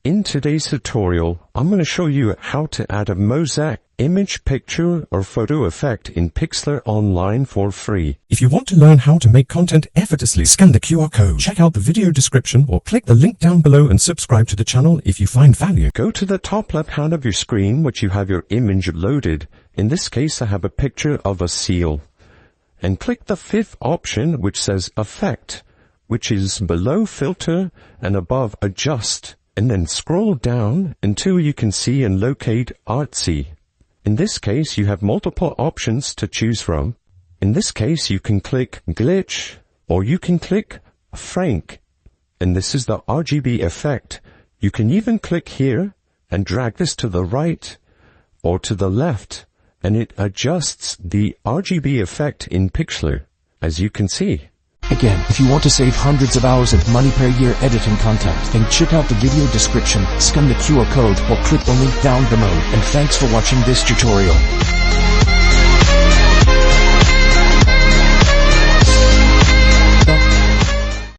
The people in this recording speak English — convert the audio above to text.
In today's tutorial, I'm going to show you how to add a mosaic image, picture, or photo effect in Pixlr online for free. If you want to learn how to make content effortlessly, scan the QR code, check out the video description, or click the link down below and subscribe to the channel if you find value. Go to the top left hand of your screen, which you have your image loaded. In this case, I have a picture of a seal. And click the fifth option, which says Effect, which is below Filter and above Adjust. And then scroll down until you can see and locate Artsy. In this case, you have multiple options to choose from. In this case, you can click Glitch, or you can click Frank. And this is the RGB effect. You can even click here and drag this to the right or to the left, and it adjusts the RGB effect in Pixlr, as you can see. Again, if you want to save hundreds of hours of money per year editing content, then check out the video description, scan the QR code, or click the link down below. And thanks for watching this tutorial.